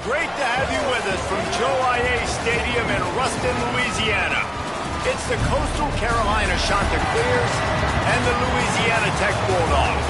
Great to have you with us from Joe IA Stadium in Ruston, Louisiana. It's the Coastal Carolina Chanticleers and the Louisiana Tech Bulldogs.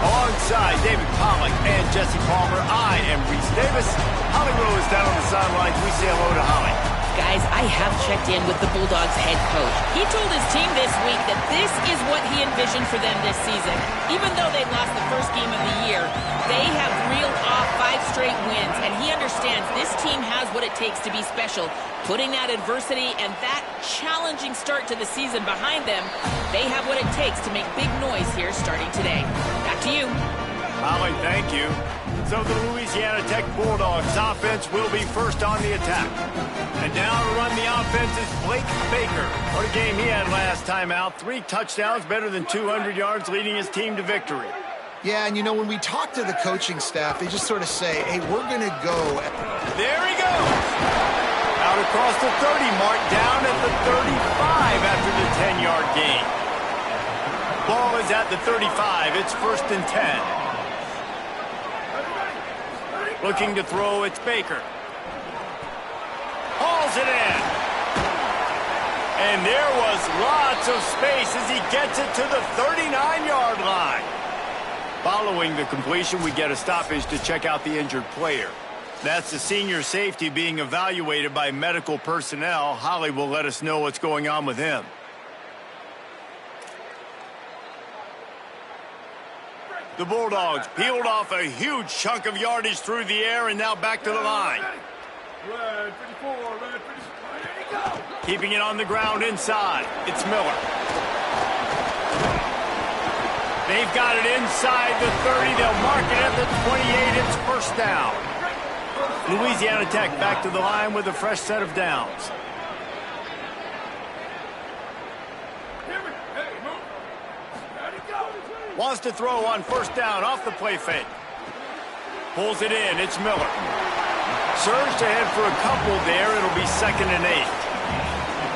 Alongside David Pollack and Jesse Palmer, I am Reese Davis. Holly Rowe is down on the sidelines. We say hello to Holly. Guys, I have checked in with the Bulldogs head coach. He told his team this week that this is what he envisioned for them this season. Even though they lost the first game of the year, they have reeled off 5 straight wins, and he understands this team has what it takes to be special. Putting that adversity and that challenging start to the season behind them, they have what it takes to make big noise here starting today. Back to you. Holly, thank you. So the Louisiana Tech Bulldogs offense will be first on the attack. And now to run the offense is Blake Baker. What a game he had last time out. 3 touchdowns, better than 200 yards, leading his team to victory. Yeah, and you know, when we talk to the coaching staff, they just sort of say, hey, we're going to go. There he goes. Out across the 30 mark, down at the 35 after the 10-yard gain. Ball is at the 35. It's 1st and 10. Looking to throw, it's Baker. Hauls it in. And there was lots of space as he gets it to the 39-yard line. Following the completion, we get a stoppage to check out the injured player. That's the senior safety being evaluated by medical personnel. Holly will let us know what's going on with him. The Bulldogs peeled off a huge chunk of yardage through the air and now back to the line. Keeping it on the ground inside. It's Miller. They've got it inside the 30. They'll mark it at the 28. It's first down. Louisiana Tech back to the line with a fresh set of downs. Wants to throw on first down off the play fake. Pulls it in. It's Miller. Surged ahead for a couple there. It'll be 2nd and 8.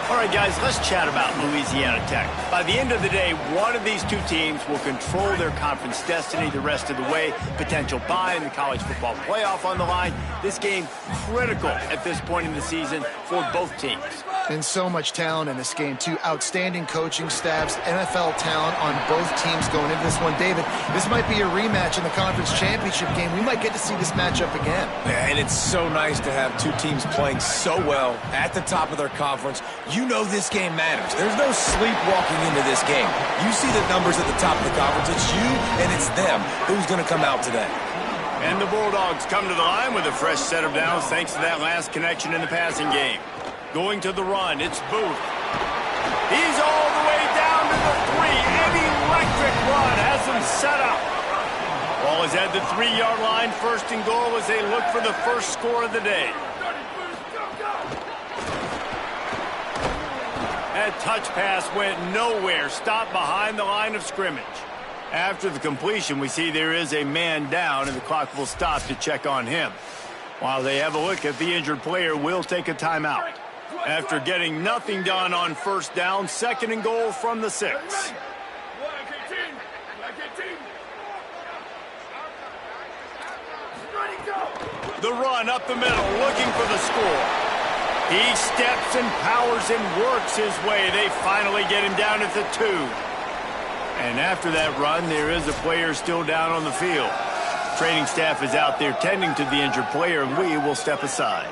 All right, guys, let's chat about Louisiana Tech. By the end of the day, one of these two teams will control their conference destiny the rest of the way. Potential bye in the college football playoff on the line. This game critical at this point in the season for both teams. And so much talent in this game, too. Outstanding coaching staffs, NFL talent on both teams going into this one. David, this might be a rematch in the conference championship game. We might get to see this matchup again. Yeah, and it's so nice to have two teams playing so well at the top of their conference. You know this game matters. There's no sleepwalking into this game. You see the numbers at the top of the conference. It's you and it's them. Who's going to come out today? And the Bulldogs come to the line with a fresh set of downs thanks to that last connection in the passing game. Going to the run, it's Booth. He's all the way down to the 3. An electric run has him set up. Ball is at the 3-yard line. First and goal as they look for the first score of the day. That touch pass went nowhere. Stopped behind the line of scrimmage. After the completion, we see there is a man down, and the clock will stop to check on him. While they have a look at the injured player, we'll take a timeout. After getting nothing done on first down, second and goal from the 6. The run up the middle, looking for the score. He steps and powers and works his way. They finally get him down at the 2. And after that run, there is a player still down on the field. Training staff is out there tending to the injured player, and we will step aside.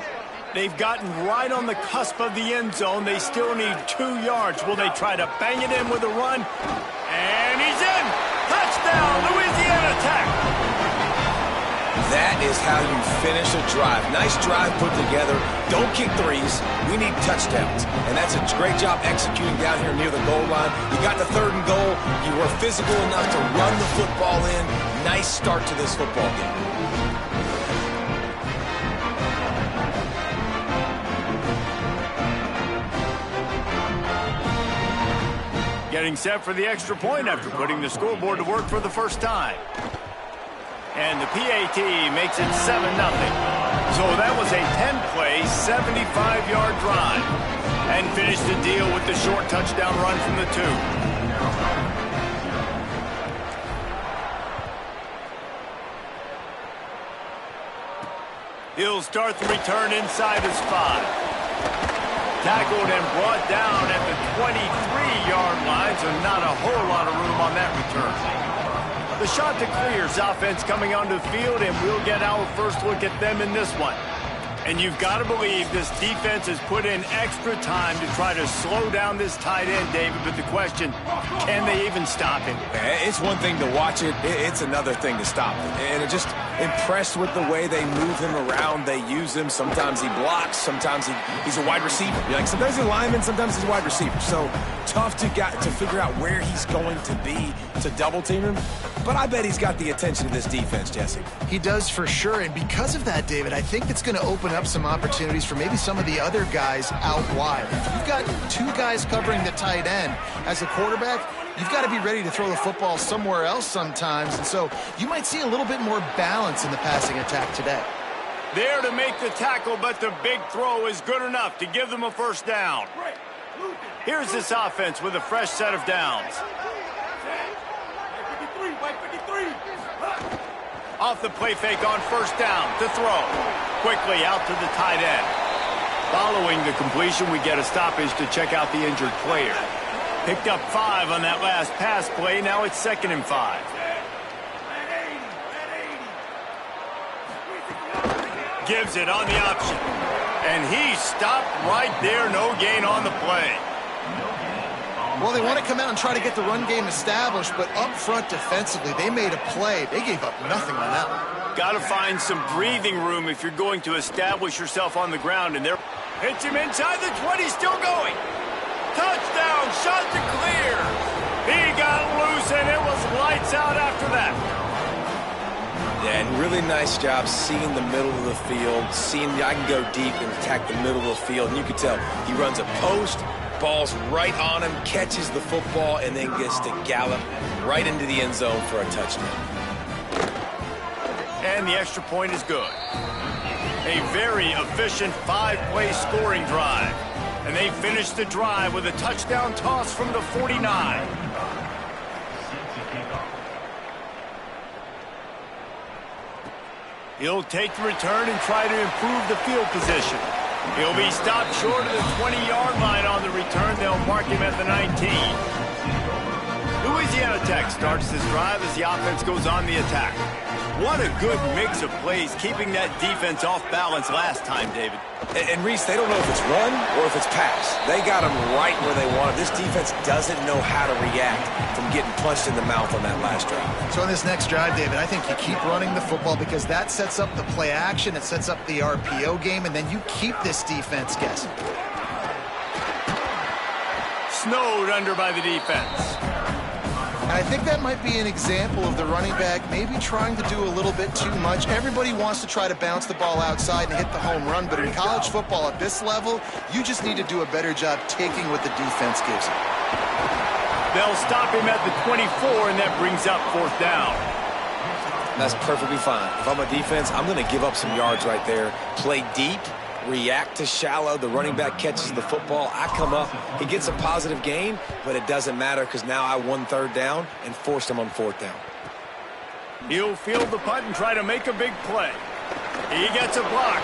They've gotten right on the cusp of the end zone. They still need 2 yards. Will they try to bang it in with a run? And he's in! Touchdown, Louisiana Tech! That is how you finish a drive. Nice drive put together. Don't kick threes. We need touchdowns. And that's a great job executing down here near the goal line. You got the 3rd and goal. You were physical enough to run the football in. Nice start to this football game. Getting set for the extra point after putting the scoreboard to work for the first time. And the PAT makes it 7-0. So that was a 10-play, 75-yard drive. And finished the deal with the short touchdown run from the 2. He'll start the return inside his 5. Tackled and brought down at the 23-yard line, so not a whole lot of room on that return. The shot to clears offense coming onto the field, and we'll get our first look at them in this one. And you've got to believe this defense has put in extra time to try to slow down this tight end, David. But the question, can they even stop him? It's one thing to watch it. It's another thing to stop it. And I'm just impressed with the way they move him around. They use him. Sometimes he blocks. Sometimes he's a wide receiver. Sometimes he's a lineman. Sometimes he's a wide receiver. So tough to figure out where he's going to be to double team him. But I bet he's got the attention of this defense, Jesse. He does for sure, and because of that, David, I think it's going to open up some opportunities for maybe some of the other guys out wide. If you've got 2 guys covering the tight end as a quarterback, you've got to be ready to throw the football somewhere else sometimes, and so you might see a little bit more balance in the passing attack today. There to make the tackle, but the big throw is good enough to give them a first down. Here's this offense with a fresh set of downs. Off the play fake on first down to throw. Quickly out to the tight end. Following the completion, we get a stoppage to check out the injured player. Picked up 5 on that last pass play. Now it's 2nd and 5. Gives it on the option. And he stopped right there. No gain on the play. Well, they want to come out and try to get the run game established, but up front defensively, they made a play. They gave up nothing on that one. Got to find some breathing room if you're going to establish yourself on the ground. And there, hits him inside the 20, still going. Touchdown, shot to clear. He got loose, and it was lights out after that. Yeah, and really nice job seeing the middle of the field, seeing I can go deep and attack the middle of the field. And you can tell he runs a post, ball's right on him, catches the football, and then gets to gallop right into the end zone for a touchdown. And the extra point is good. A very efficient 5-play scoring drive. And they finish the drive with a touchdown toss from the 49. He'll take the return and try to improve the field position. He'll be stopped short of the 20-yard line on the return. They'll mark him at the 19. Louisiana Tech starts this drive as the offense goes on the attack. What a good mix of plays, keeping that defense off balance last time, David. And Reese, they don't know if it's run or if it's pass. They got them right where they want it. This defense doesn't know how to react from getting punched in the mouth on that last drive. So in this next drive, David, I think you keep running the football because that sets up the play action, it sets up the RPO game, and then you keep this defense guessing. Snowed under by the defense. And I think that might be an example of the running back maybe trying to do a little bit too much. Everybody wants to try to bounce the ball outside and hit the home run, but in college football at this level, you just need to do a better job taking what the defense gives you. They'll stop him at the 24, and that brings up 4th down. That's perfectly fine. If I'm a defense, I'm going to give up some yards right there. Play deep, react to shallow. The running back catches the football. I come up. He gets a positive gain, but it doesn't matter because now I won 3rd down and forced him on 4th down. He'll field the punt and try to make a big play. He gets a block.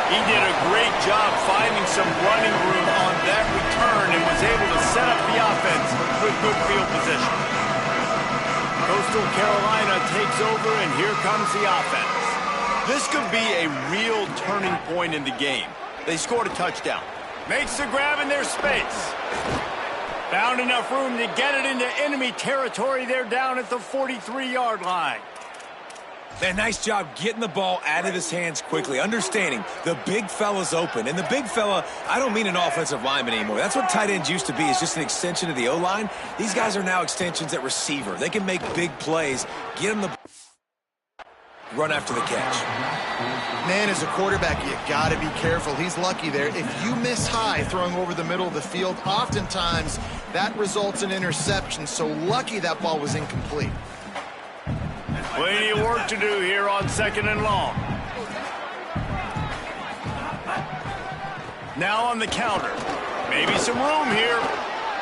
He did a great job finding some running room on that return and was able to set up the offense with good field position. Coastal Carolina takes over, and here comes the offense. This could be a real turning point in the game. They scored a touchdown. Makes the grab in their space. Found enough room to get it into enemy territory. They're down at the 43-yard line. Man, nice job getting the ball out of his hands quickly, understanding the big fella's open. And the big fella, I don't mean an offensive lineman anymore. That's what tight ends used to be, is just an extension of the O-line. These guys are now extensions at receiver. They can make big plays, get them the run after the catch. Man, as a quarterback, you got to be careful. He's lucky there. If you miss high throwing over the middle of the field, oftentimes that results in interception. So lucky that ball was incomplete. Plenty of work to do here on 2nd and long. Now on the counter. Maybe some room here.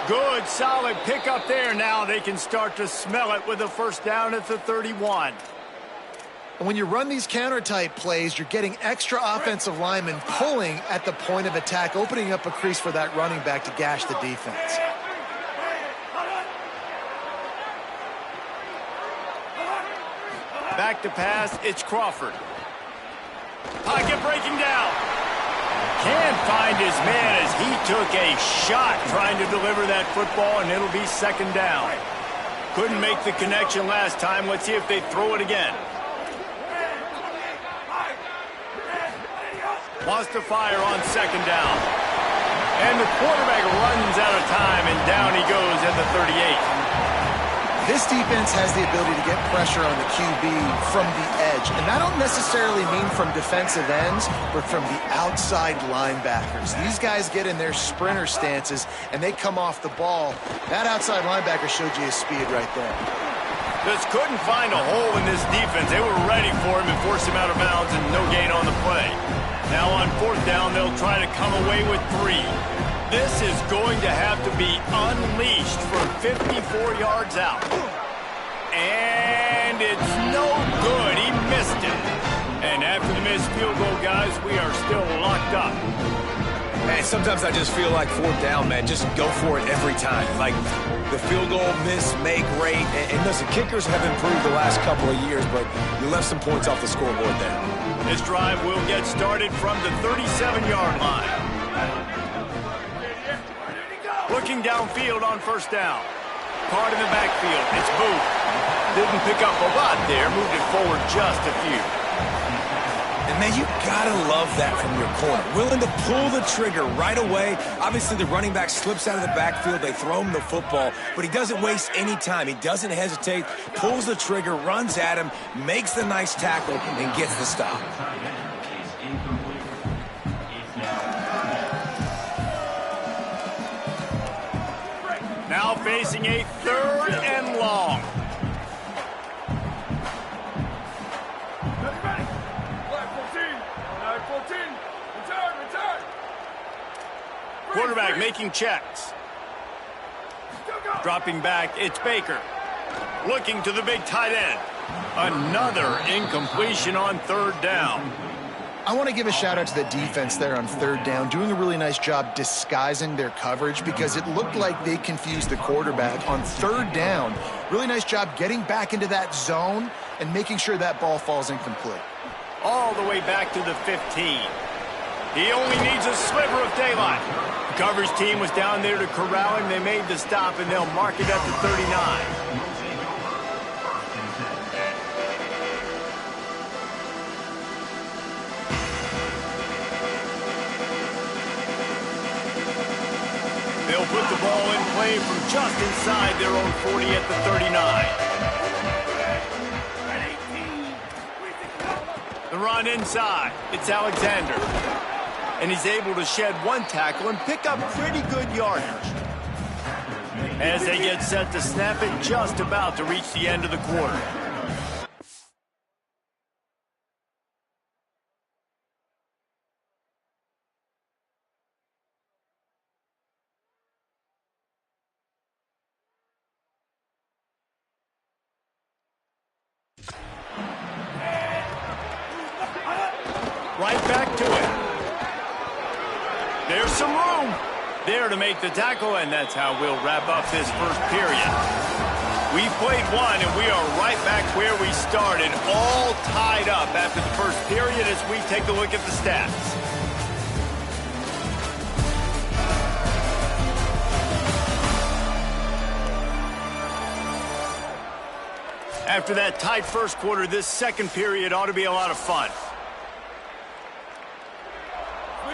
Good, solid pickup there. Now they can start to smell it with a 1st down at the 31. And when you run these counter-type plays, you're getting extra offensive linemen pulling at the point of attack, opening up a crease for that running back to gash the defense. Back to pass, it's Crawford. Pocket breaking down. Can't find his man as he took a shot trying to deliver that football, and it'll be 2nd down. Couldn't make the connection last time. Let's see if they throw it again. Wants to fire on 2nd down. And the quarterback runs out of time, and down he goes at the 38. This defense has the ability to get pressure on the QB from the edge. And I don't necessarily mean from defensive ends, but from the outside linebackers. These guys get in their sprinter stances, and they come off the ball. That outside linebacker showed you his speed right there. Just couldn't find a hole in this defense. They were ready for him and forced him out of bounds, and no gain on the play. Now on 4th down, they'll try to come away with 3. This is going to have to be unleashed from 54 yards out. And it's no good. He missed it. And after the missed field goal, guys, we are still locked up. Man, sometimes I just feel like 4th down, man. Just go for it every time. Like the field goal miss, make rate. And listen, kickers have improved the last couple of years, but you left some points off the scoreboard there. This drive will get started from the 37-yard line. Looking downfield on 1st down. Card in the backfield. It's Booth. Didn't pick up a lot there. Moved it forward just a few. And, man, you got to love that from your corner. Willing to pull the trigger right away. Obviously, the running back slips out of the backfield. They throw him the football. But he doesn't waste any time. He doesn't hesitate. Pulls the trigger, runs at him, makes the nice tackle, and gets the stop. Now facing a 3rd and long. Ready. Flag 14. Flag 14. Return. quarterback making checks. Dropping back, it's Baker. Looking to the big tight end. Another incompletion on third down. I want to give a shout out to the defense there on third down, doing a really nice job disguising their coverage because it looked like they confused the quarterback on third down. Really nice job getting back into that zone and making sure that ball falls incomplete. All the way back to the 15. He only needs a sliver of daylight. The coverage team was down there to corral him. They made the stop, and they'll mark it at the 39. They'll put the ball in play from just inside their own 40 at the 39. The run inside. It's Alexander. And he's able to shed one tackle and pick up pretty good yardage. As they get set to snap it, just about to reach the end of the quarter. Right back to it. There's some room there to make the tackle, and that's how we'll wrap up this first period. We've played one, and we are right back where we started, all tied up after the first period as we take a look at the stats. After that tight first quarter, this second period ought to be a lot of fun.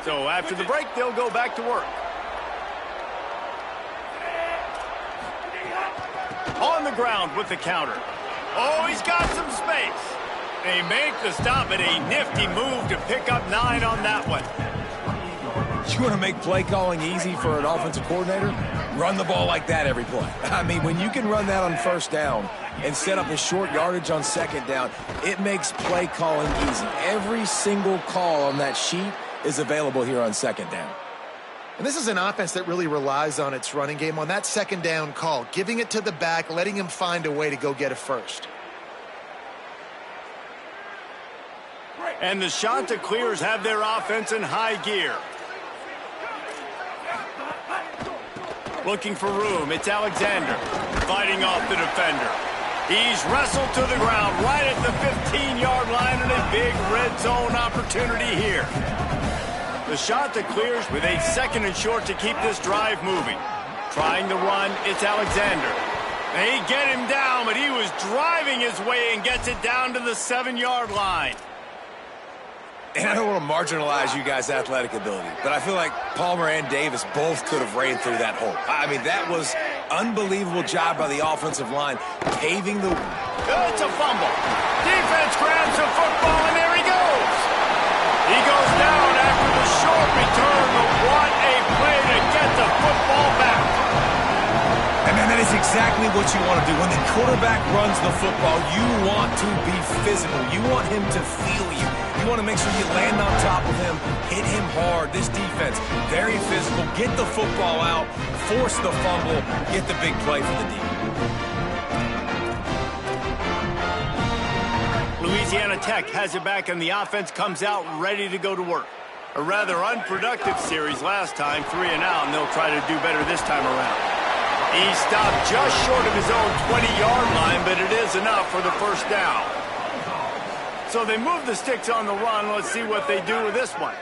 So after the break, they'll go back to work. On the ground with the counter. Oh, he's got some space. They make the stop, and a nifty move to pick up 9 on that one. You want to make play calling easy for an offensive coordinator? Run the ball like that every play. I mean, when you can run that on first down and set up a short yardage on second down, it makes play calling easy. Every single call on that sheet is available here on second down. And this is an offense that really relies on its running game on that second down call, giving it to the back, letting him find a way to go get a first. And the Chanticleers have their offense in high gear. Looking for room, it's Alexander fighting off the defender. He's wrestled to the ground right at the 15-yard line, and a big red zone opportunity here. The Chanticleers with a second and short to keep this drive moving. Trying to run, it's Alexander. They get him down, but he was driving his way and gets it down to the 7-yard line. And I don't want to marginalize you guys' athletic ability, but I feel like Palmer and Davis both could have ran through that hole. I mean, that was unbelievable job by the offensive line, paving the... It's a fumble. Defense grabs the football, and there he goes. He goes down after the short return, but what a play to get the football back. And man, that is exactly what you want to do. When the quarterback runs the football, you want to be physical. You want him to feel you. You want to make sure you land on top of him, hit him hard. This defense, very physical. Get the football out, force the fumble, get the big play for the D. Louisiana Tech has it back, and the offense comes out ready to go to work. A rather unproductive series last time, 3 and out, and they'll try to do better this time around. He stopped just short of his own 20-yard line, but it is enough for the first down. So they move the sticks on the run. Let's see what they do with this one.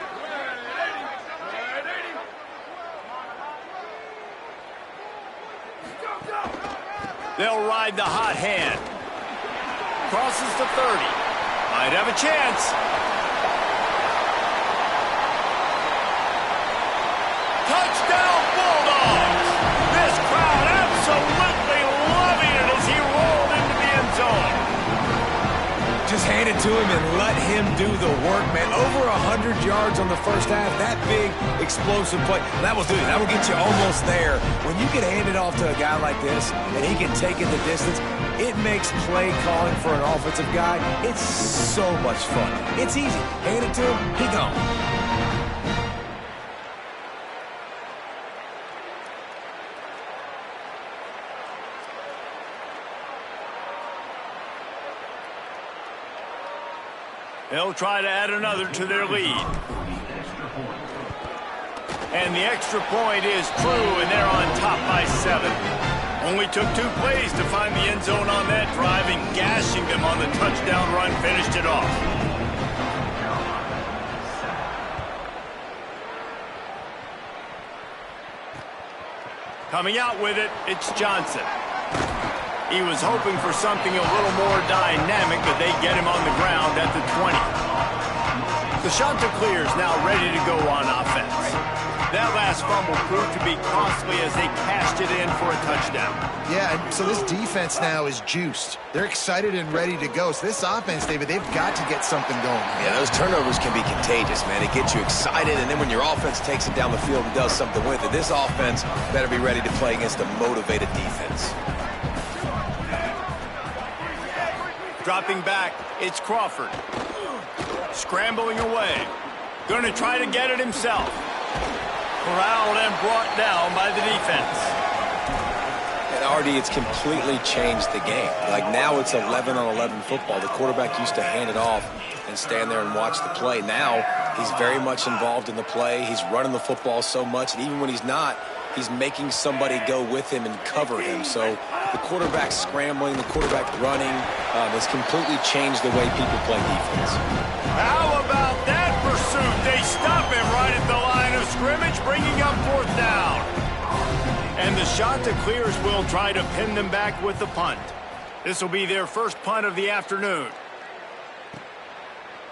They'll ride the hot hand. Crosses to 30. Might have a chance. Touchdown Bulldogs! This crowd absolutely loving it as he rolled into the end zone. Just hand it to him and let him do the work, man. Over 100 yards on the first half. That big, explosive play. That will do it. That will get you almost there. When you get handed off to a guy like this and he can take it the distance, it makes play calling for an offensive guy, it's so much fun. It's easy. Hand it to him, he gone. They'll try to add another to their lead. And the extra point is true, and they're on top by 7. Only took 2 plays to find the end zone on that drive, and gashing them on the touchdown run finished it off. Coming out with it, it's Johnson. He was hoping for something a little more dynamic, but they get him on the ground at the 20. The Chanticleers now ready to go on offense. That last fumble proved to be costly as they cashed it in for a touchdown. Yeah, so this defense now is juiced. They're excited and ready to go. So this offense, David, they've got to get something going. Yeah, those turnovers can be contagious, man. It gets you excited, and then when your offense takes it down the field and does something with it, this offense better be ready to play against a motivated defense. Dropping back, it's Crawford. Scrambling away. Going to try to get it himself. Corralled and brought down by the defense. And Artie, it's completely changed the game. Like now it's 11-on-11 football. The quarterback used to hand it off and stand there and watch the play. Now he's very much involved in the play. He's running the football so much, and even when he's not, he's making somebody go with him and cover him. So the quarterback scrambling, the quarterback running has completely changed the way people play defense. How about that pursuit? They stop him right at the line of scrimmage, bringing up 4th down. And the Chanticleers will try to pin them back with the punt. This will be their first punt of the afternoon.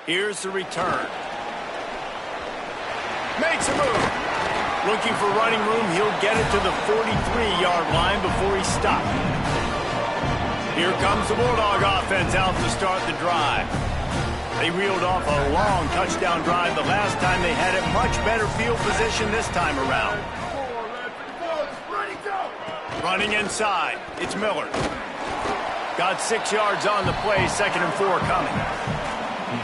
Here's the return. Makes a move. Looking for running room, he'll get it to the 43-yard line before he stopped. Here comes the Bulldog offense out to start the drive. They reeled off a long touchdown drive the last time. They had a much better field position this time around. Running inside, it's Miller. Got 6 yards on the play, 2nd and 4 coming.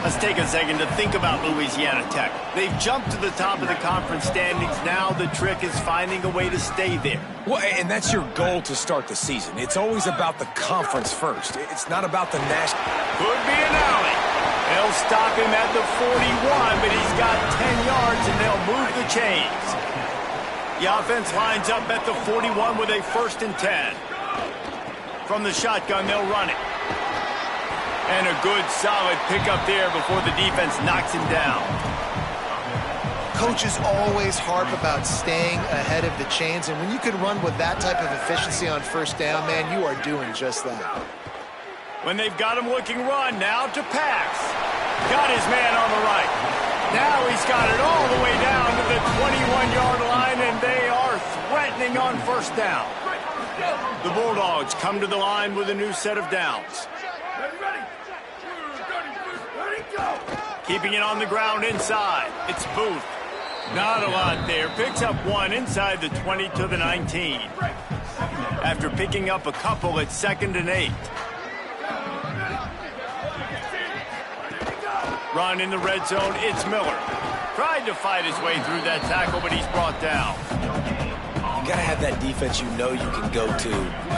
Let's take a second to think about Louisiana Tech. They've jumped to the top of the conference standings. Now the trick is finding a way to stay there. Well, and that's your goal to start the season. It's always about the conference first. It's not about the national. Could be an alley. They'll stop him at the 41, but he's got 10 yards, and they'll move the chains. The offense lines up at the 41 with a 1st and 10. From the shotgun, they'll run it. And a good, solid pickup there before the defense knocks him down. Coaches always harp about staying ahead of the chains, and when you can run with that type of efficiency on 1st down, man, you are doing just that. When they've got him looking run, now to pass. Got his man on the right. Now he's got it all the way down to the 21-yard line, and they are threatening on 1st down. The Bulldogs come to the line with a new set of downs. Keeping it on the ground inside. It's Booth. Not a lot there. Picks up 1 inside the 20 to the 19. After picking up a couple at 2nd and 8. Run in the red zone. It's Miller. Tried to fight his way through that tackle, but he's brought down. You got to have that defense you know you can go to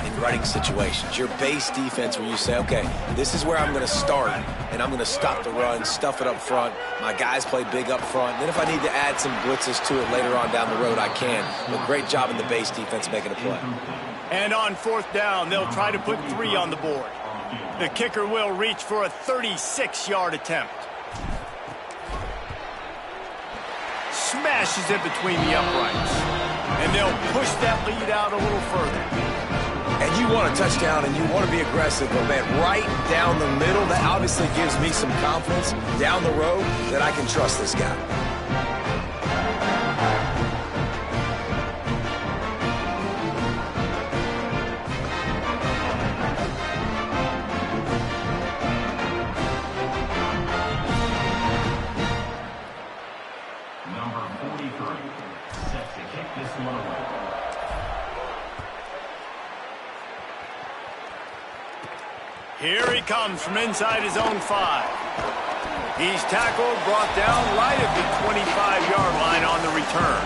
in running situations. Your base defense where you say, okay, this is where I'm going to start, and I'm going to stop the run, stuff it up front. My guys play big up front. And then if I need to add some blitzes to it later on down the road, I can. But great job in the base defense making a play. And on 4th down, they'll try to put 3 on the board. The kicker will reach for a 36-yard attempt. Smashes it between the uprights. And they'll push that lead out a little further. And you want a touchdown and you want to be aggressive, but man, right down the middle, that obviously gives me some confidence down the road that I can trust this guy. Here he comes from inside his own 5. He's tackled, brought down right at the 25-yard line on the return.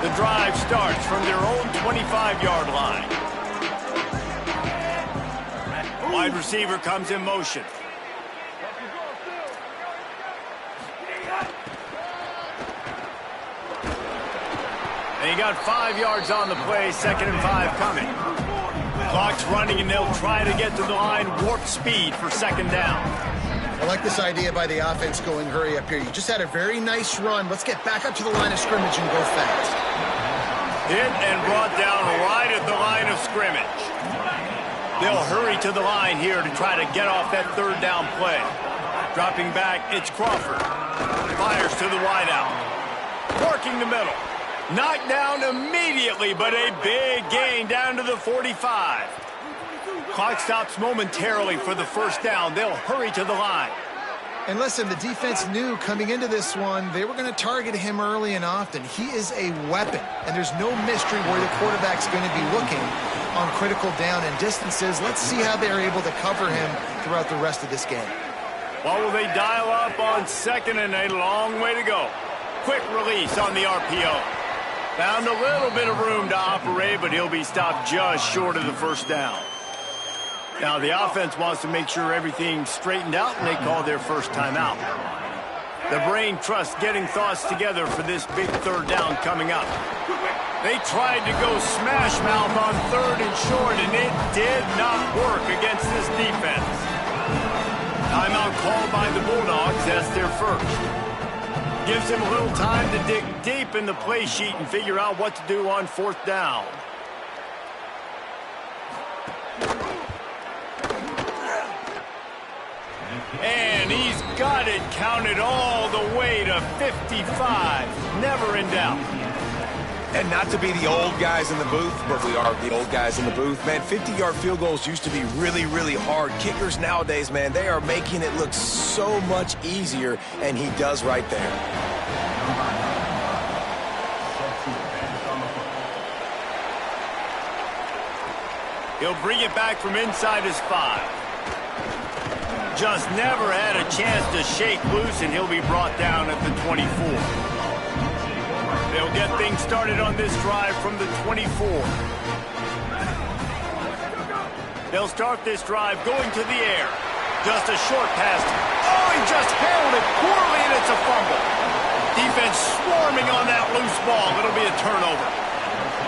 The drive starts from their own 25-yard line. Wide receiver comes in motion. And he got 5 yards on the play, 2nd and 5 coming. Clock's running, and they'll try to get to the line, warp speed for 2nd down. I like this idea by the offense going hurry up here. You just had a very nice run. Let's get back up to the line of scrimmage and go fast. Hit and brought down right at the line of scrimmage. They'll hurry to the line here to try to get off that 3rd down play. Dropping back, it's Crawford. Fires to the wideout. Working the middle. Knocked down immediately, but a big gain down to the 45. Clock stops momentarily for the 1st down. They'll hurry to the line. And listen, the defense knew coming into this one, they were going to target him early and often. He is a weapon, and there's no mystery where the quarterback's going to be looking on critical down and distances. Let's see how they're able to cover him throughout the rest of this game. Well, will they dial up on 2nd and a long way to go? Quick release on the RPO. Found a little bit of room to operate, but he'll be stopped just short of the 1st down. Now, the offense wants to make sure everything's straightened out, and they call their 1st timeout. The brain trusts getting thoughts together for this big 3rd down coming up. They tried to go smash mouth on 3rd and short, and it did not work against this defense. Timeout called by the Bulldogs. That's their 1st. Gives him a little time to dig deep in the play sheet and figure out what to do on 4th down. And he's got it counted all the way to 55. Never in doubt. And not to be the old guys in the booth, but we are the old guys in the booth. Man, 50-yard field goals used to be really, really hard. Kickers nowadays, man, they are making it look so much easier, and he does right there. He'll bring it back from inside his 5. Just never had a chance to shake loose, and he'll be brought down at the 24. They'll get things started on this drive from the 24. They'll start this drive going to the air. Just a short pass. Oh, he just handled it poorly, and it's a fumble. Defense swarming on that loose ball. It'll be a turnover.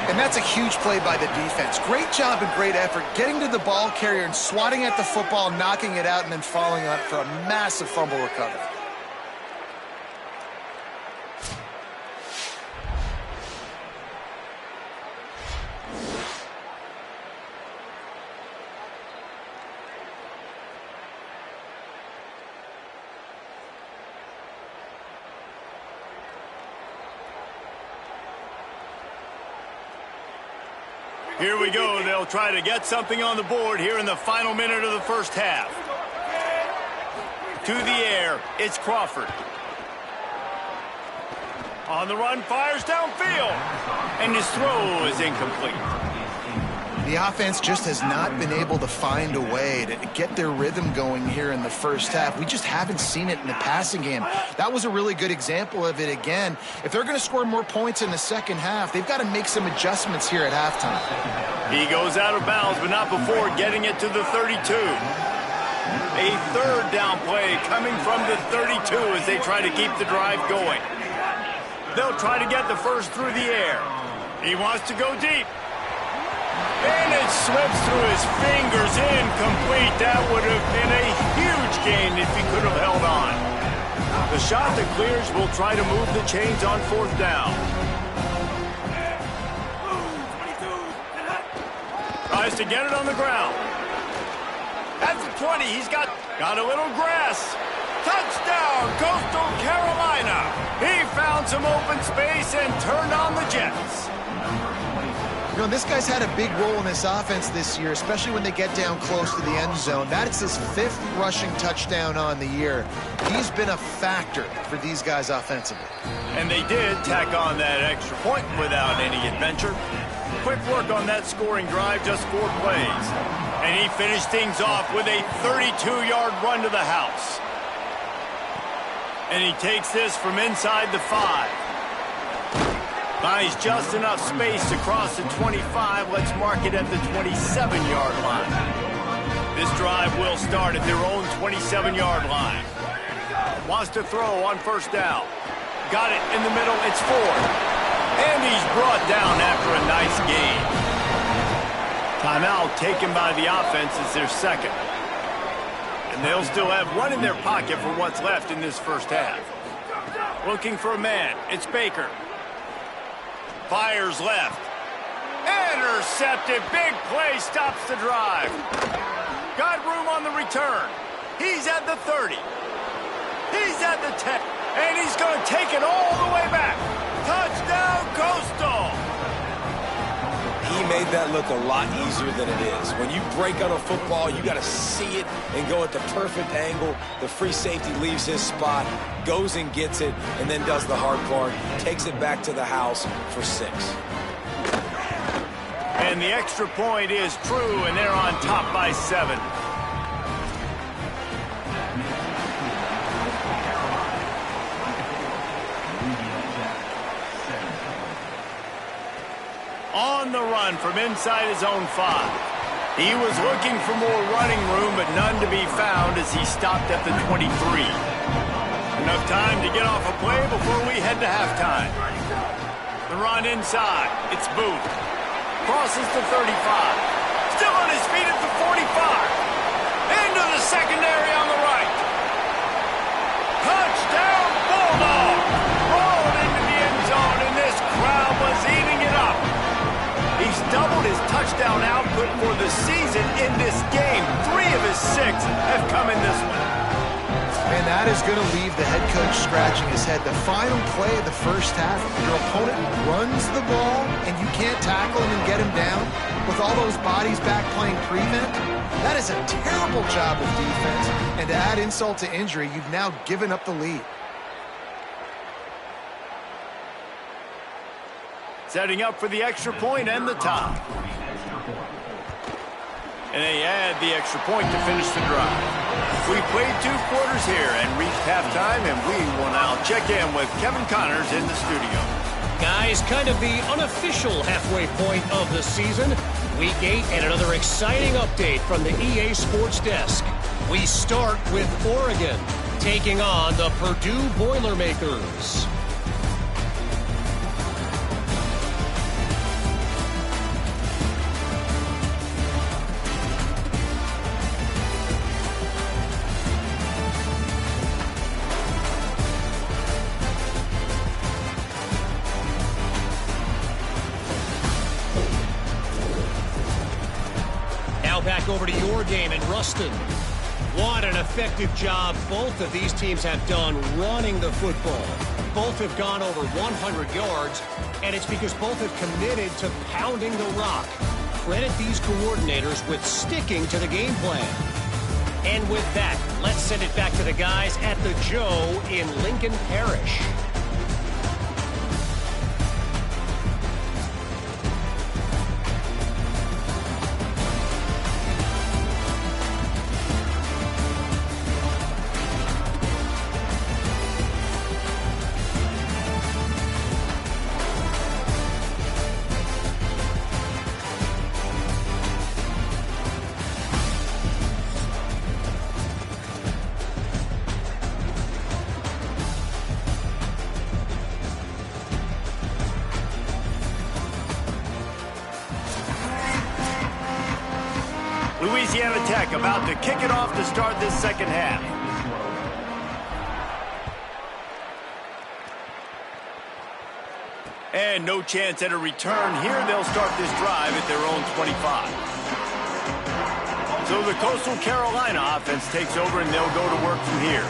And that's a huge play by the defense. Great job and great effort getting to the ball carrier and swatting at the football, knocking it out, and then following on for a massive fumble recovery. Here we go. They'll try to get something on the board here in the final minute of the 1st half. To the air, it's Crawford. On the run, fires downfield. And his throw is incomplete. The offense just has not been able to find a way to get their rhythm going here in the 1st half. We just haven't seen it in the passing game. That was a really good example of it again. If they're going to score more points in the 2nd half, they've got to make some adjustments here at halftime. He goes out of bounds, but not before getting it to the 32. A 3rd down play coming from the 32 as they try to keep the drive going. They'll try to get the 1st through the air. He wants to go deep. And it slips through his fingers, incomplete. That would have been a huge gain if he could have held on. The shot that clears will try to move the chains on 4th down. Tries to get it on the ground. At the 20, he's got a little grass. Touchdown, Coastal Carolina. He found some open space and turned on the Jets. You know, this guy's had a big role in this offense this year, especially when they get down close to the end zone. That's his 5th rushing touchdown on the year. He's been a factor for these guys offensively. And they did tack on that extra point without any adventure. Quick work on that scoring drive, just 4 plays. And he finished things off with a 32-yard run to the house. And he takes this from inside the 5. Buys just enough space to cross the 25. Let's mark it at the 27-yard line. This drive will start at their own 27-yard line. Wants to throw on 1st down. Got it in the middle. It's 4. And he's brought down after a nice gain. Timeout taken by the offense as their second. And they'll still have one in their pocket for what's left in this first half. Looking for a man. It's Baker. Fires left. Intercepted. Big play stops the drive. Got room on the return. He's at the 30. He's at the 10. And he's going to take it all the way back. Touchdown, Coastal. He made that look a lot easier than it is. When you break on a football, you got to see it and go at the perfect angle. The free safety leaves his spot, goes and gets it, and then does the hard part, takes it back to the house for 6. And the extra point is true, and they're on top by 7. On the run from inside his own 5. He was looking for more running room, but none to be found as he stopped at the 23. Enough time to get off a play before we head to halftime. The run inside. It's Booth. Crosses the 35. Still on his feet at the 45. Into the secondary on the right. Touchdown, Bulldog! Rolled into the end zone, and this crowd was eating it up. He's doubled his touchdown output for the season in this game. 3 of his 6 have come in this one. And that is going to leave the head coach scratching his head. The final play of the first half, your opponent runs the ball, and you can't tackle him and get him down with all those bodies back playing prevent. That is a terrible job of defense. And to add insult to injury, you've now given up the lead. Setting up for the extra point and the tie. And they add the extra point to finish the drive. We played 2 quarters here and reached halftime, and we will now check in with Kevin Connors in the studio. Guys, kind of the unofficial halfway point of the season. Week 8 and another exciting update from the EA Sports Desk. We start with Oregon taking on the Purdue Boilermakers. Back over to your game in Ruston. What an effective job both of these teams have done running the football. Both have gone over 100 yards, and it's because both have committed to pounding the rock. Credit these coordinators with sticking to the game plan. And with that, let's send it back to the guys at the Joe in Lincoln Parish. Louisiana Tech about to kick it off to start this second half. And no chance at a return here. They'll start this drive at their own 25. So the Coastal Carolina offense takes over, and they'll go to work from here.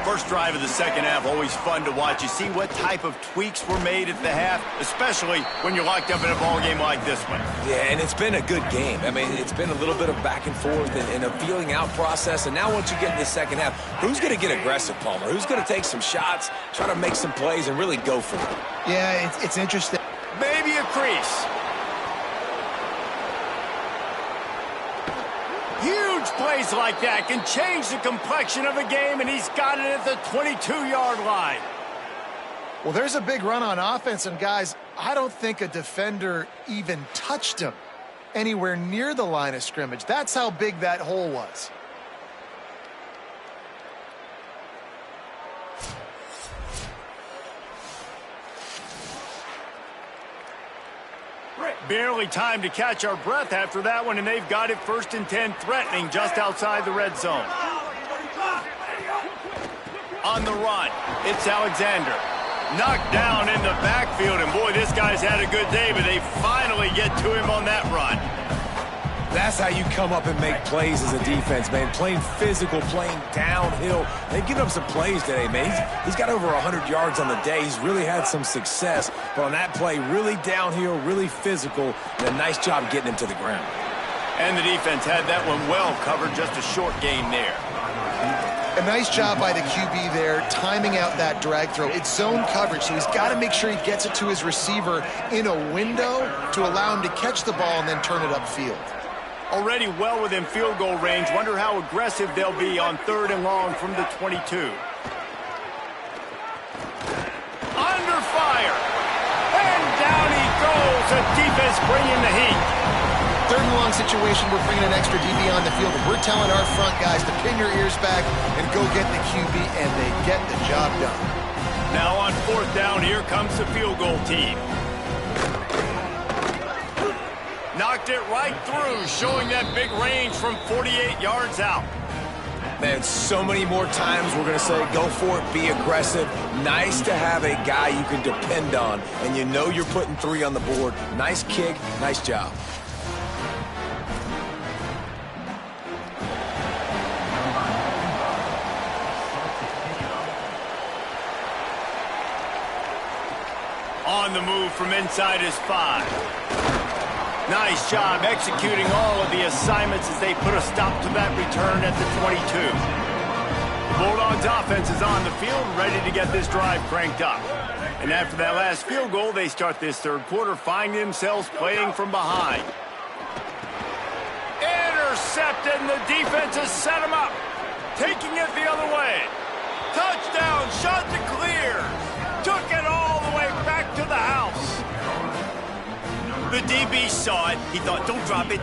First drive of the second half, always fun to watch. You see what type of tweaks were made at the half, especially when you're locked up in a ball game like this one. Yeah, and it's been a good game. I mean, it's been a little bit of back and forth and a feeling out process. And now once you get in the second half, who's going to get aggressive, Palmer? Who's going to take some shots, try to make some plays, and really go for it? Yeah, it's interesting. Maybe a crease. Huge plays like that can change the complexion of a game, and he's got it at the 22-yard line. Well, there's a big run on offense, and guys, I don't think a defender even touched him anywhere near the line of scrimmage. That's how big that hole was. Barely time to catch our breath after that one, and they've got it 1st and 10, threatening just outside the red zone. On the run, it's Alexander. Knocked down in the backfield, and boy, this guy's had a good day, but they finally get to him on that run. That's how you come up and make plays as a defense, man. Playing physical, playing downhill. They've given up some plays today, man. He's got over 100 yards on the day. He's really had some success. But on that play, really downhill, really physical, and a nice job getting him to the ground. And the defense had that one well covered, just a short gain there. A nice job by the QB there, timing out that drag throw. It's zone coverage, so he's got to make sure he gets it to his receiver in a window to allow him to catch the ball and then turn it upfield. Already well within field goal range. Wonder how aggressive they'll be on 3rd and long from the 22. Under fire. And down he goes. The defense bringing the heat. 3rd and long situation, we're bringing an extra DB on the field. We're telling our front guys to pin your ears back and go get the QB, and they get the job done. Now on 4th down, here comes the field goal team. Knocked it right through, showing that big range from 48 yards out. Man, so many more times we're going to say, go for it, be aggressive. Nice to have a guy you can depend on, and you know you're putting 3 on the board. Nice kick, nice job. On the move from inside his 5. Nice job executing all of the assignments as they put a stop to that return at the 22. The Bulldogs offense is on the field, ready to get this drive cranked up. And after that last field goal, they start this 3rd quarter, finding themselves playing from behind. Intercepted, and the defense has set him up. Taking it the other way. Touchdown, shot to clear. Took it all the way back to the house. The DB saw it. He thought, don't drop it,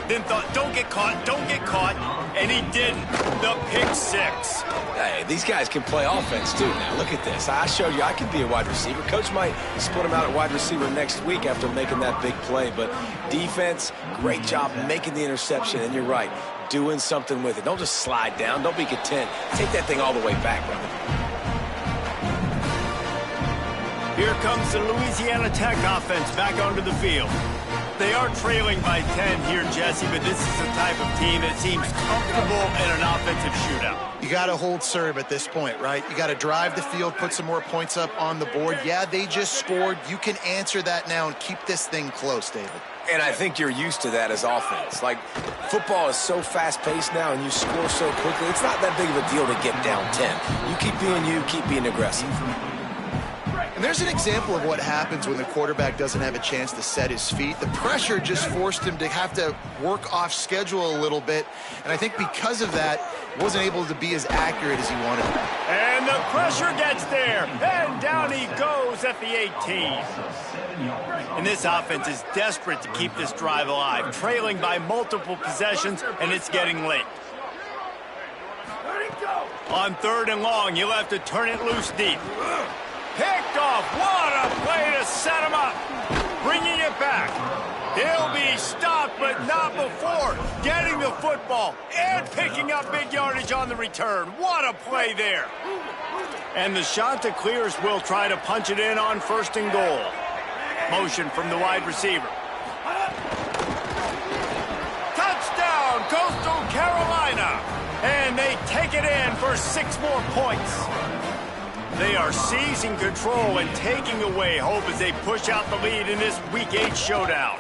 then thought, don't get caught, and he didn't. The pick 6. Hey, these guys can play offense, too. Now, look at this. I showed you I can be a wide receiver. Coach might split him out at wide receiver next week after making that big play, but defense, great job making the interception, and you're right, doing something with it. Don't just slide down. Don't be content. Take that thing all the way back, brother. Here comes the Louisiana Tech offense back onto the field. They are trailing by 10 here, Jesse, but this is the type of team that seems comfortable in an offensive shootout. You got to hold serve at this point, right? You got to drive the field, put some more points up on the board. Yeah, they just scored. You can answer that now and keep this thing close, David. And I think you're used to that as offense. Like, football is so fast-paced now, and you score so quickly. It's not that big of a deal to get down 10. You keep being you, keep being aggressive. And there's an example of what happens when the quarterback doesn't have a chance to set his feet. The pressure just forced him to have to work off schedule a little bit. And I think because of that, wasn't able to be as accurate as he wanted. And the pressure gets there. And down he goes at the 18. And this offense is desperate to keep this drive alive, trailing by multiple possessions, and it's getting late. On 3rd and long, you'll have to turn it loose deep. Picked off. What a play to set him up. Bringing it back. He'll be stopped, but not before getting the football and picking up big yardage on the return. What a play there. And the shot to clears will try to punch it in on 1st and goal. Motion from the wide receiver. Touchdown, Coastal Carolina. And they take it in for 6 more points. They are seizing control and taking away hope as they push out the lead in this Week 8 showdown.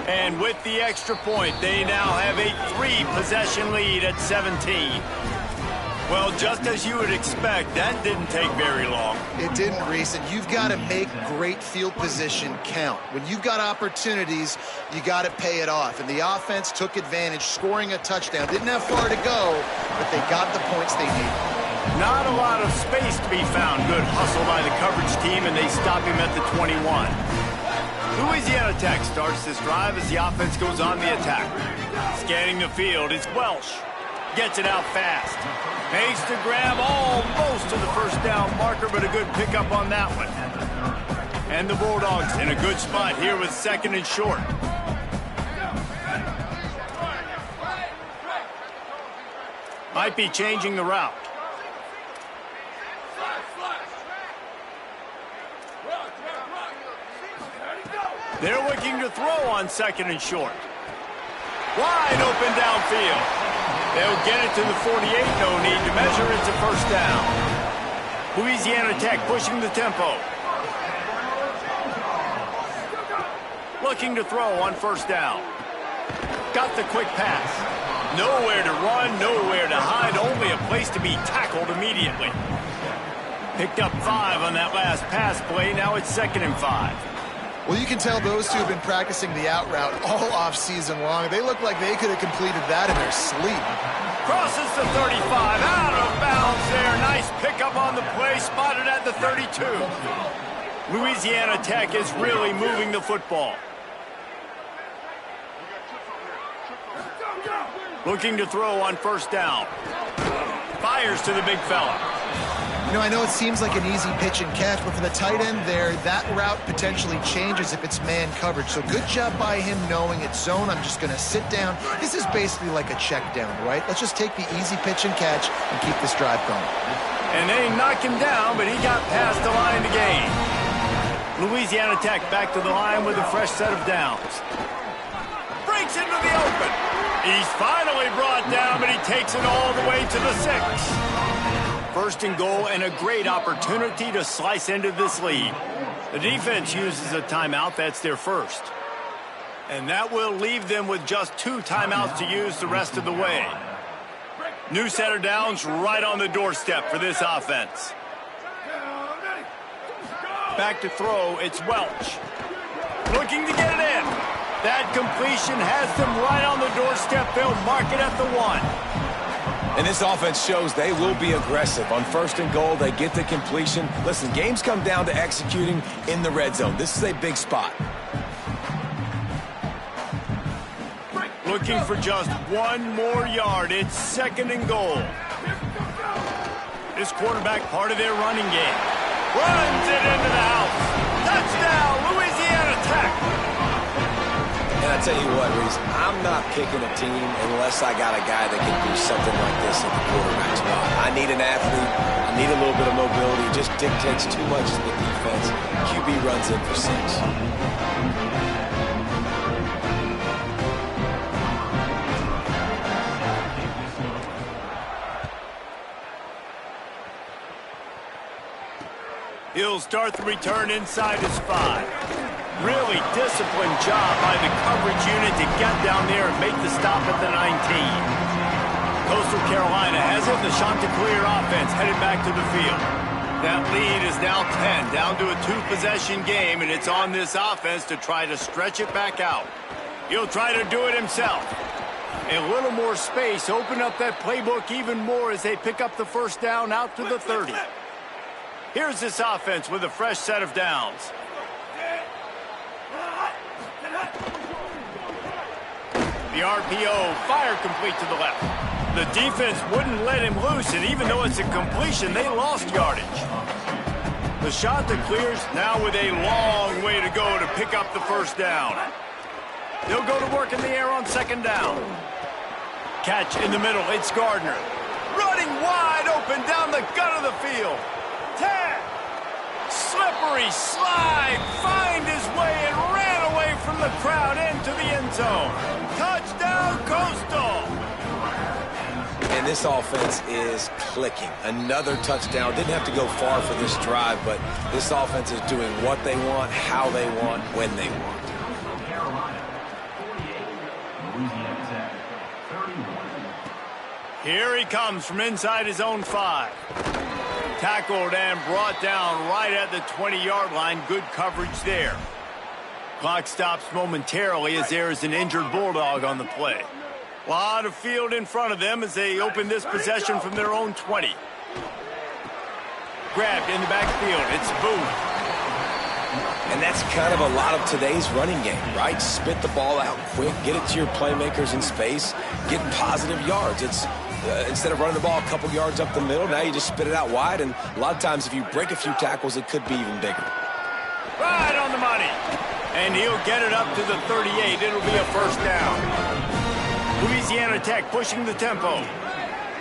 And with the extra point, they now have a 3-possession lead at 17. Well, just as you would expect, that didn't take very long. It didn't, Reese, and you've got to make great field position count. When you've got opportunities, you got to pay it off. And the offense took advantage, scoring a touchdown. Didn't have far to go, but they got the points they needed. Not a lot of space to be found. Good hustle by the coverage team, and they stop him at the 21. Louisiana Tech starts this drive as the offense goes on the attack. Scanning the field, it's Welsh. Gets it out fast. Makes the grab almost to the 1st down marker, but a good pickup on that one. And the Bulldogs in a good spot here with 2nd and short. Might be changing the route. They're looking to throw on 2nd and short. Wide open downfield. They'll get it to the 48. No need to measure. It's a first down. Louisiana Tech pushing the tempo. Looking to throw on first down. Got the quick pass. Nowhere to run, nowhere to hide, only a place to be tackled immediately. Picked up 5 on that last pass play. Now it's 2nd and 5. Well, you can tell those two have been practicing the out route all off season long. They look like they could have completed that in their sleep. Crosses the 35, out of bounds there. Nice pickup on the play, spotted at the 32. Louisiana Tech is really moving the football. Looking to throw on first down. Fires to the big fella. You know, I know it seems like an easy pitch and catch, but for the tight end there, that route potentially changes if it's man coverage. So good job by him knowing it's zone. I'm just going to sit down. This is basically like a check down, right? Let's just take the easy pitch and catch and keep this drive going. And they knock him down, but he got past the line to gain. Louisiana Tech back to the line with a fresh set of downs. Breaks into the open. He's finally brought down, but he takes it all the way to the 6. 1st and goal and a great opportunity to slice into this lead. The defense uses a timeout. That's their first. And that will leave them with just 2 timeouts to use the rest of the way. New set of downs right on the doorstep for this offense. Back to throw, it's Welch. Looking to get it in. That completion has them right on the doorstep. They'll mark it at the 1. And this offense shows they will be aggressive. On 1st and goal, they get the completion. Listen, games come down to executing in the red zone. This is a big spot. Looking for just 1 more yard. It's 2nd and goal. This quarterback part of their running game. Runs it into the house. Touchdown, Louisiana Tech. And I tell you what, Reese, I'm not picking a team unless I got a guy that can do something like this at the quarterback spot. I need an athlete. I need a little bit of mobility. It just dictates too much to the defense. QB runs in for 6. He'll start the return inside his 5. Really disciplined job by the coverage unit to get down there and make the stop at the 19. Coastal Carolina has it. The Chanticleer offense headed back to the field. That lead is now 10, down to a 2-possession game, and it's on this offense to try to stretch it back out. He'll try to do it himself. A little more space, open up that playbook even more as they pick up the first down out to the 30. Here's this offense with a fresh set of downs. The RPO, fire complete to the left. The defense wouldn't let him loose, and even though it's a completion, they lost yardage. The Chanticleers now with a long way to go to pick up the first down. They'll go to work in the air on 2nd down. Catch in the middle, it's Gardner. Running wide open down the gut of the field. 10. Slippery slide, find his way and ran away from the crowd into the end zone. Touchdown, Coastal. And this offense is clicking. Another touchdown. Didn't have to go far for this drive, but this offense is doing what they want, how they want, when they want. Here he comes from inside his own 5. Tackled and brought down right at the 20-yard line. Good coverage there. Clock stops momentarily as there is an injured Bulldog on the play. A lot of field in front of them as they open this possession from their own 20. Grabbed in the backfield. It's Booth. And that's kind of a lot of today's running game, right? Spit the ball out quick, get it to your playmakers in space, getting positive yards. It's instead of running the ball a couple yards up the middle, now you just spit it out wide, and a lot of times if you break a few tackles, it could be even bigger. Right on the money. And he'll get it up to the 38. It'll be a first down. Louisiana Tech pushing the tempo.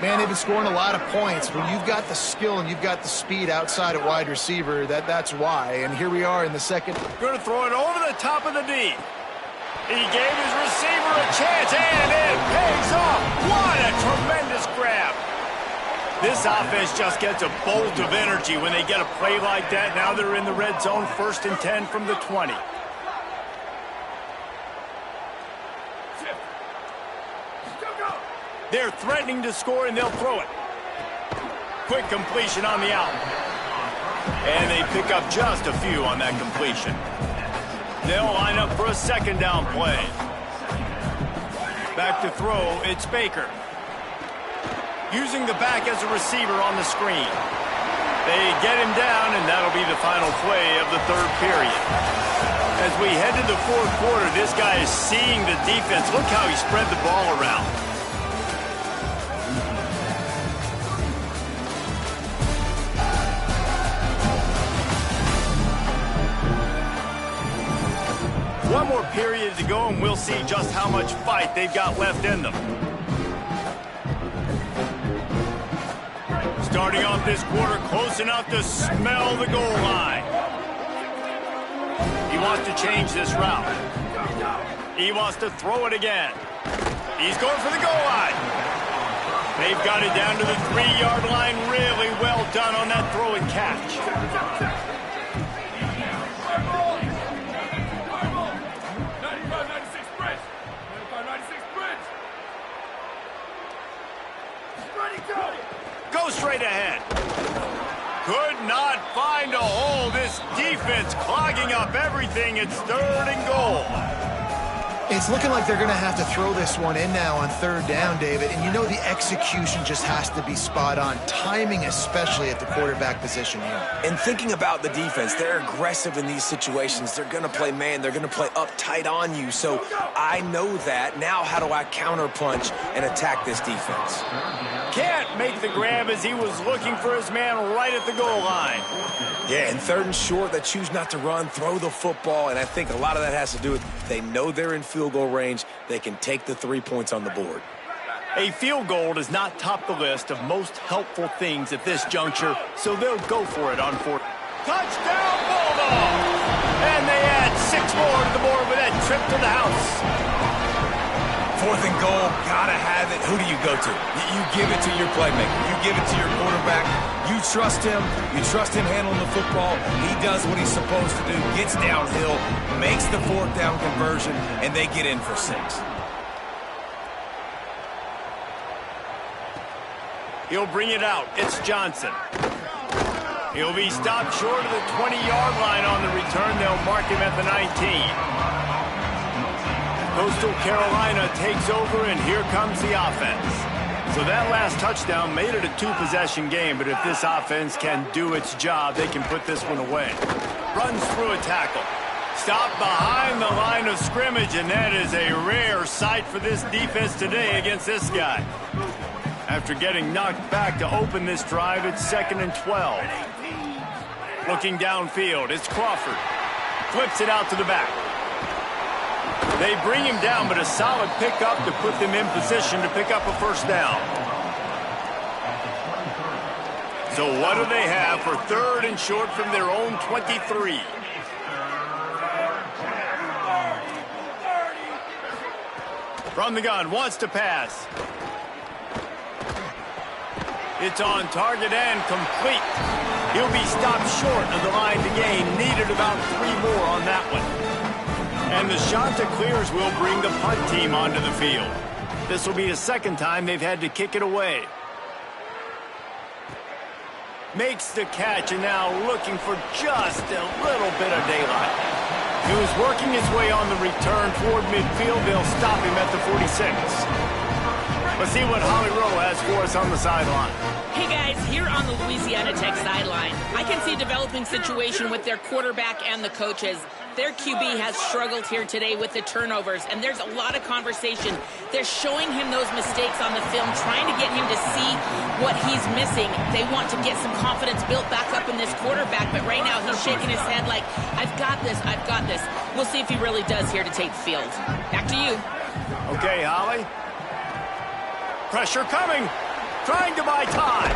Man, they've been scoring a lot of points. When you've got the skill and you've got the speed outside at wide receiver, that's why. And here we are in the second. Going to throw it over the top of the D. He gave his receiver a chance, and it pays off. What a tremendous grab. This offense just gets a bolt of energy when they get a play like that. Now they're in the red zone, 1st and 10 from the 20. They're threatening to score, and they'll throw it. Quick completion on the out. And they pick up just a few on that completion. They'll line up for a second down play. Back to throw, it's Baker. Using the back as a receiver on the screen. They get him down, and that'll be the final play of the 3rd period. As we head to the 4th quarter, this guy is seeing the defense. Look how he spread the ball around. One more period to go, and we'll see just how much fight they've got left in them. Starting off this quarter close enough to smell the goal line. He wants to change this route. He wants to throw it again. He's going for the goal line. They've got it down to the 3-yard line. Really well done on that throw and catch. Go straight ahead. Could not find a hole. This defense clogging up everything. It's 3rd and goal. It's looking like they're going to have to throw this one in now on 3rd down, David. And you know the execution just has to be spot on. Timing especially at the quarterback position here. And thinking about the defense, they're aggressive in these situations. They're going to play man. They're going to play up tight on you. So I know that. Now how do I counterpunch and attack this defense? Can't make the grab as he was looking for his man right at the goal line. Yeah, and 3rd and short, they choose not to run, throw the football, and I think a lot of that has to do with they know they're in field goal range. They can take the 3 points on the board. A field goal does not top the list of most helpful things at this juncture, so they'll go for it on 4th. Touchdown, Bulldogs! And they add 6 more to the board with that trip to the house. 4th and goal, gotta have it. Who do you go to? You give it to your playmaker. You give it to your quarterback. You trust him. You trust him handling the football. He does what he's supposed to do, gets downhill, makes the 4th down conversion, and they get in for 6. He'll bring it out. It's Johnson. He'll be stopped short of the 20-yard line on the return. They'll mark him at the 19. Coastal Carolina takes over, and here comes the offense. So that last touchdown made it a 2-possession game, but if this offense can do its job, they can put this one away. Runs through a tackle. Stopped behind the line of scrimmage, and that is a rare sight for this defense today against this guy. After getting knocked back to open this drive, it's 2nd and 12. Looking downfield, it's Crawford. Flips it out to the back. They bring him down, but a solid pickup to put them in position to pick up a 1st down. So what do they have for 3rd and short from their own 23? From the gun, wants to pass. It's on target and complete. He'll be stopped short of the line to gain. Needed about 3 more on that one. And the Chanticleers will bring the punt team onto the field. This will be the 2nd time they've had to kick it away. Makes the catch, and now looking for just a little bit of daylight. He was working his way on the return toward midfield. They'll stop him at the 46. Let's see what Holly Rowe has for us on the sideline. Hey guys, here on the Louisiana Tech sideline, I can see a developing situation with their quarterback and the coaches. their QB has struggled here today with the turnovers, and there's a lot of conversation. They're showing him those mistakes on the film, trying to get him to see what he's missing. They want to get some confidence built back up in this quarterback, but right now he's shaking his head like, I've got this, I've got this. We'll see if he really does here to take the field. Back to you. Okay, Holly. Pressure coming. Trying to buy time.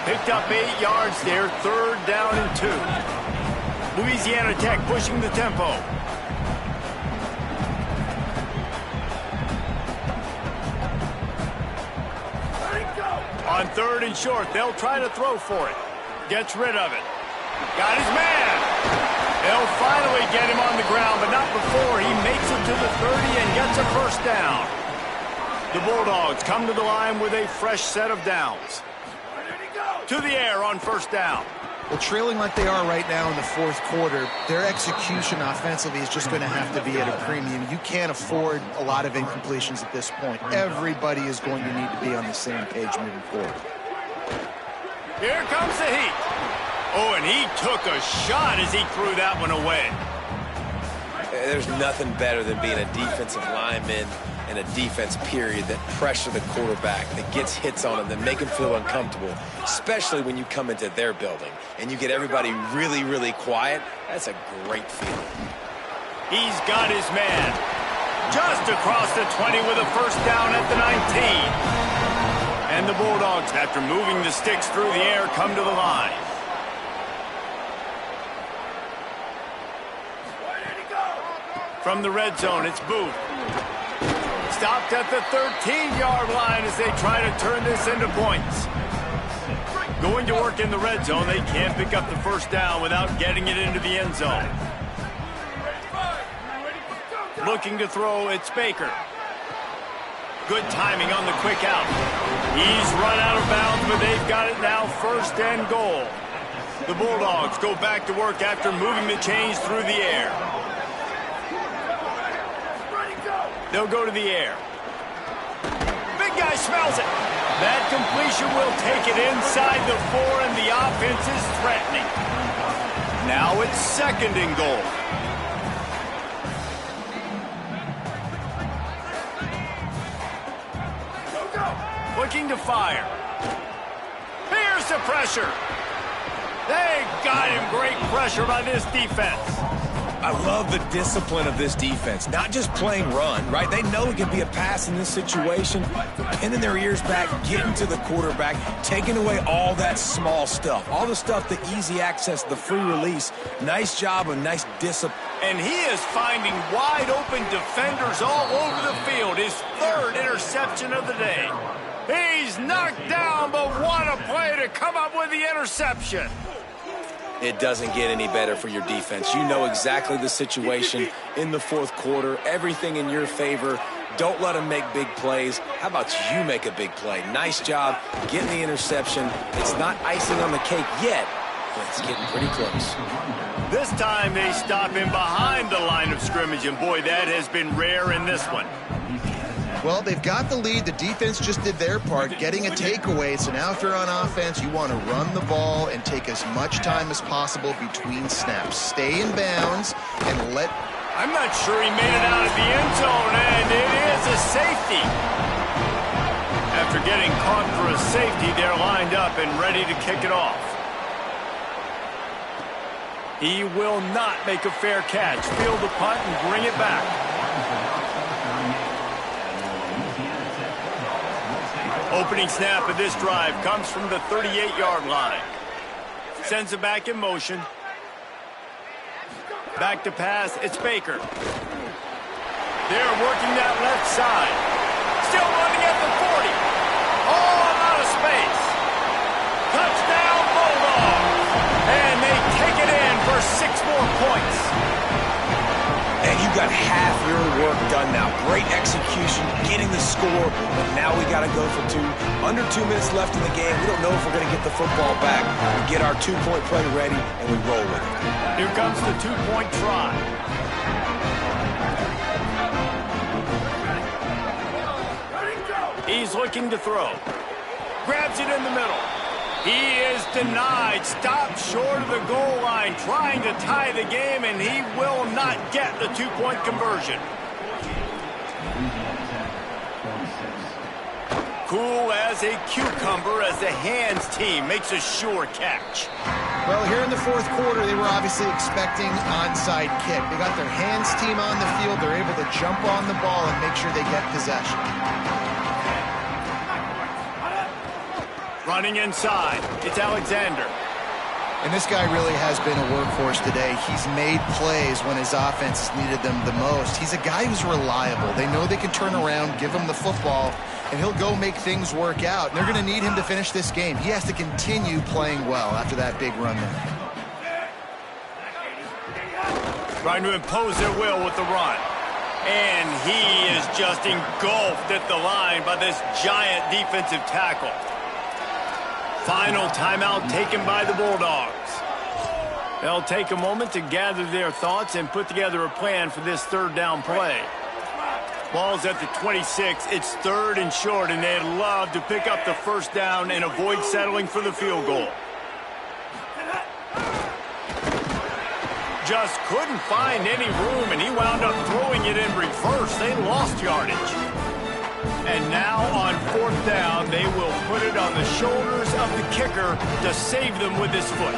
Picked up 8 yards there, 3rd down and 2. Louisiana Tech pushing the tempo. On 3rd and short, they'll try to throw for it. Gets rid of it. Got his man. They'll finally get him on the ground, but not before he makes it to the 30 and gets a 1st down. The Bulldogs come to the line with a fresh set of downs. To the air on 1st down. Well, trailing like they are right now in the 4th quarter, their execution offensively is just going to have to be at a premium. You can't afford a lot of incompletions at this point. Everybody is going to need to be on the same page moving forward. Here comes the heat. Oh, and he took a shot as he threw that one away. There's nothing better than being a defensive lineman and a defense period that pressure the quarterback, that gets hits on him, that make him feel uncomfortable, especially when you come into their building and you get everybody really, really quiet. That's a great feeling. He's got his man just across the 20 with a 1st down at the 19. And the Bulldogs, after moving the sticks through the air, come to the line. From the red zone, it's Booth. Stopped at the 13-yard line as they try to turn this into points. Going to work in the red zone, they can't pick up the 1st down without getting it into the end zone. Looking to throw, it's Baker. Good timing on the quick out. He's run out of bounds, but they've got it now 1st and goal. The Bulldogs go back to work after moving the chains through the air. They'll go to the air. Big guy smells it. That completion will take it inside the 4, and the offense is threatening. Now it's 2nd and goal. Looking to fire. Here's the pressure. They got him. Great pressure by this defense. I love the discipline of this defense. Not just playing run, right? They know it can be a pass in this situation. Pinning their ears back, getting to the quarterback, taking away all that small stuff. All the stuff, the easy access, the free release. Nice job and nice discipline. And he is finding wide open defenders all over the field. His 3rd interception of the day. He's knocked down, but what a play to come up with the interception. It doesn't get any better for your defense. You know exactly the situation in the 4th quarter. Everything in your favor. Don't let them make big plays. How about you make a big play? Nice job getting the interception. It's not icing on the cake yet, but it's getting pretty close. This time they stop him behind the line of scrimmage, and boy, that has been rare in this one. Well, they've got the lead. The defense just did their part, getting a takeaway. So now if you're on offense, you want to run the ball and take as much time as possible between snaps. Stay in bounds and let... I'm not sure he made it out of the end zone, and it is a safety. After getting caught for a safety, they're lined up and ready to kick it off. He will not make a fair catch. Field the punt and bring it back. Opening snap of this drive comes from the 38-yard line. Sends it back in motion. Back to pass, it's Baker. They're working that left side. Still running at the 40. All out of space. Touchdown Bulldogs. And they take it in for 6 more points. And you got half your work done now. Great execution, getting the score, but now we got to go for 2. Under 2 minutes left in the game. We don't know if we're going to get the football back. We get our 2-point play ready, and we roll with it. Here comes the 2-point try. He's looking to throw. Grabs it in the middle. He is denied, stopped short of the goal line, trying to tie the game, and he will not get the two-point conversion. Cool as a cucumber as the hands team makes a sure catch. Well, here in the fourth quarter, they were obviously expecting onside kick. They got their hands team on the field. They're able to jump on the ball and make sure they get possession. Running inside, it's Alexander. And this guy really has been a workhorse today. He's made plays when his offense needed them the most. He's a guy who's reliable. They know they can turn around, give him the football, and he'll go make things work out. And they're going to need him to finish this game. He has to continue playing well after that big run there. Trying to impose their will with the run. And he is just engulfed at the line by this giant defensive tackle. Final timeout taken by the Bulldogs. They'll take a moment to gather their thoughts and put together a plan for this third down play. Ball's at the 26. It's third and short, and they'd love to pick up the first down and avoid settling for the field goal. Just couldn't find any room, and he wound up throwing it in reverse. They lost yardage. And now on fourth down, they will put it on the shoulders of the kicker to save them with his foot.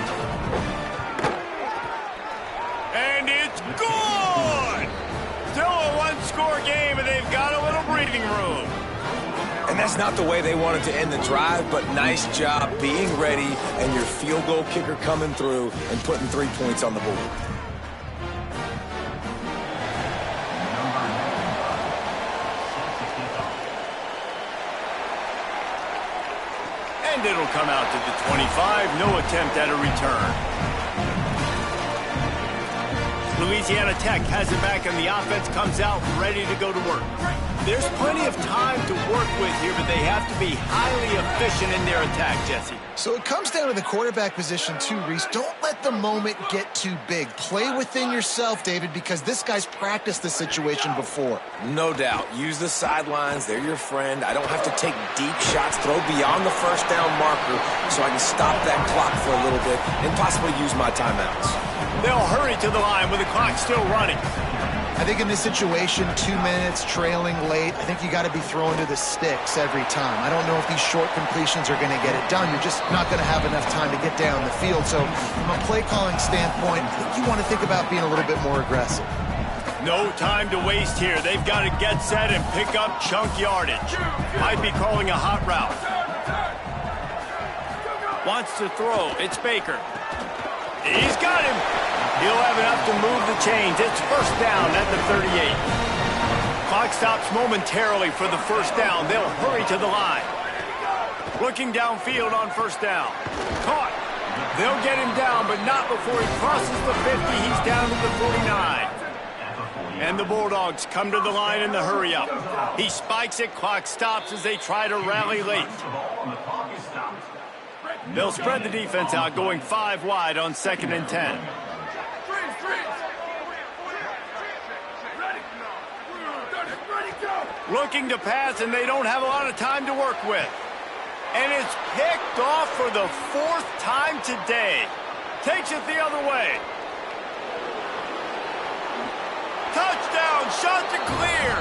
And it's good! Still a one-score game, and they've got a little breathing room. And that's not the way they wanted to end the drive, but nice job being ready and your field goal kicker coming through and putting 3 points on the board. And it'll come out to the 25. No attempt at a return. Louisiana Tech has it back, and the offense comes out ready to go to work. There's plenty of time to work with here, but they have to be highly efficient in their attack, Jesse. So it comes down to the quarterback position too, Reese. Don't let the moment get too big. Play within yourself, David, because this guy's practiced the situation before. No doubt. Use the sidelines. They're your friend. I don't have to take deep shots, throw beyond the first down marker so I can stop that clock for a little bit and possibly use my timeouts. They'll hurry to the line with the clock still running. I think in this situation, 2 minutes, trailing late, I think you got to be throwing to the sticks every time. I don't know if these short completions are going to get it done. You're just not going to have enough time to get down the field. So from a play-calling standpoint, I think you want to think about being a little bit more aggressive. No time to waste here. They've got to get set and pick up chunk yardage. Might be calling a hot route. Wants to throw. It's Baker. He's got him. He'll have enough to move the chains. It's first down at the 38. Clock stops momentarily for the first down. They'll hurry to the line. Looking downfield on first down. Caught. They'll get him down, but not before he crosses the 50. He's down to the 49. And the Bulldogs come to the line in the hurry-up. He spikes it. Clock stops as they try to rally late. They'll spread the defense out, going 5 wide on 2nd and 10. Looking to pass, and they don't have a lot of time to work with. And it's picked off for the 4th time today. Takes it the other way. Touchdown, shot to clear.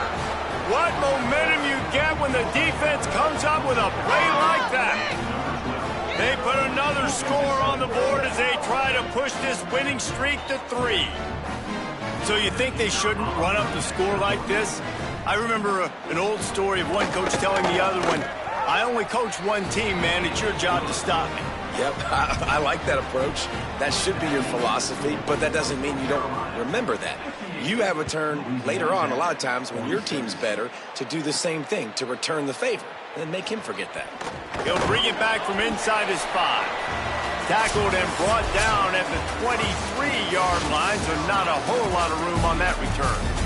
What momentum you get when the defense comes up with a play like that. They put another score on the board as they try to push this winning streak to 3. So you think they shouldn't run up the score like this? I remember an old story of one coach telling the other one, I only coach one team, man. It's your job to stop me. Yep, I like that approach. That should be your philosophy, but that doesn't mean you don't remember that. You have a turn later on, a lot of times, when your team's better, to do the same thing, to return the favor, and make him forget that. He'll bring it back from inside his 5. Tackled and brought down at the 23-yard line, so not a whole lot of room on that return.